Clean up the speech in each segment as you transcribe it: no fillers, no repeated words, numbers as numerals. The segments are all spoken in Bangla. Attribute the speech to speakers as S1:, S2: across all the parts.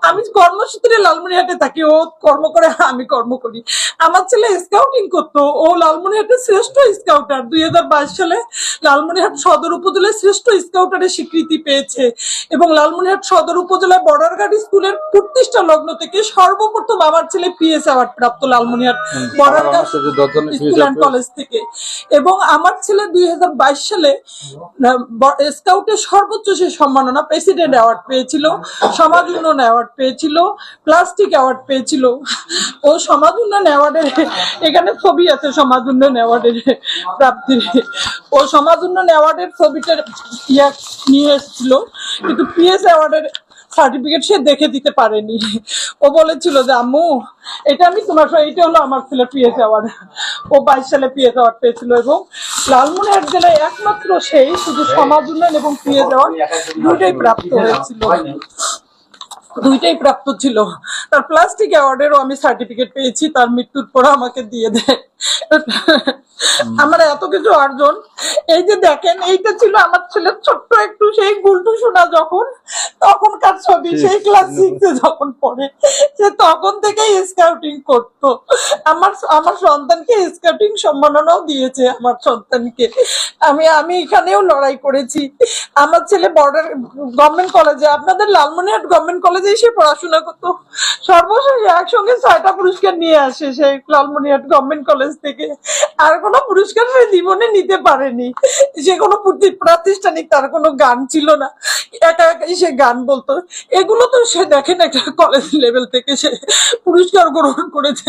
S1: আমি কর্মসূত্রে লালমনিরহাটে থাকি, ও কর্ম করে, আমি কর্ম করি। আমার ছেলে স্কাউটিং করতো, ও লালমনিরহাটের শ্রেষ্ঠ স্কাউটার। 2022 সালে লালমনিরহাট সদর উপজেলায় শ্রেষ্ঠ স্কাউটারের স্বীকৃতি পেয়েছে এবং লালমনিরহাট সদর উপজেলায় বর্ডারঘাট স্কুলের প্রতিষ্ঠা লগ্ন থেকে সর্বপ্রথম আমার ছেলে পিএস অ্যাওয়ার্ড প্রাপ্ত লালমনিরহাট বর্ডারঘাট স্কুল অ্যান্ড কলেজ থেকে। এবং আমার ছেলে 2022 সালে স্কাউটের সর্বোচ্চ সে সম্মাননা প্রেসিডেন্ট অ্যাওয়ার্ড পেয়েছিল, সমাজ উন্নয়ন অ্যাওয়ার্ড পেয়েছিল, প্লাস্টিক অ্যাওয়ার্ড পেয়েছিল। ও সমাজ উন্নয়ন অ্যাওয়ার্ডের, এখানে ছবি আছে সমাজ উন্নয়ন অ্যাওয়ার্ডের প্রাপ্তির, ও সমাজ উন্নয়ন অ্যাওয়ার্ডের ছবিটার নিয়ে এসেছিল, কিন্তু পিএস অ্যাওয়ার্ডের সার্টিফিকেট সে দেখে দিতে পারেনি। ও বলেছিল যে আম্মু এটা আমি তোমার, এইটা হলো আমার ছেলে পিএস অ্যাওয়ার্ড। ও 22 সালে পিএস অ্যাওয়ার্ড পেয়েছিল এবং লালমনিরহাট জেলায় একমাত্র সেই শুধু সমাজ উন্নয়ন এবং পিএস অ্যাওয়ার্ড দুইটাই প্রাপ্ত হয়েছিল, দুইটাই প্রাপ্ত ছিল। তার প্লাস্টিক অ্যাওয়ার্ডেরও আমি সার্টিফিকেট পেয়েছি, তার মৃত্যুর পর আমাকে দিয়ে দেয়। আমার এত কিছু অর্জন, এই যে দেখেন, এইটা ছিল আমার ছেলের ছোট্ট একটু সেই গুলটু সোনা যখন, তখনকার ছবি, সেই ক্লাস 6 এ যখন পড়ে, সে তখন থেকেই স্কাউটিং করতো। আমার সন্তানকে স্কাউটিং সম্মাননাও দিয়েছে আমার সন্তানকে। আমি এখানেও লড়াই করেছি। আমার ছেলে বর্ডার গভর্নমেন্ট কলেজে, আপনাদের লালমনিরহাট গভর্নমেন্ট কলেজে এসে পড়াশোনা করতো। সর্বশেষ একসঙ্গে 6টা পুরস্কার নিয়ে আসে সেই লালমনিরহাট গভর্নমেন্ট কলেজ থেকে। আর কোনো পুরস্কার সে জীবনে নিতে পারেনি। সে কোনো প্রাতিষ্ঠানিক তার কোনো গান ছিল না, একা একাই সে গান বলতো। এগুলো তো সে দেখেন একটা কলেজ লেভেল থেকে সে পুরস্কার গ্রহণ করেছে।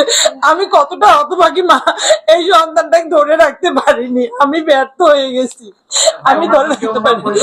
S1: আমি কতটা হতভাগী মা, এই সন্তানটাকে ধরে রাখতে পারিনি, আমি ব্যর্থ হয়ে গেছি, আমি ধরে রাখতে পারিনি।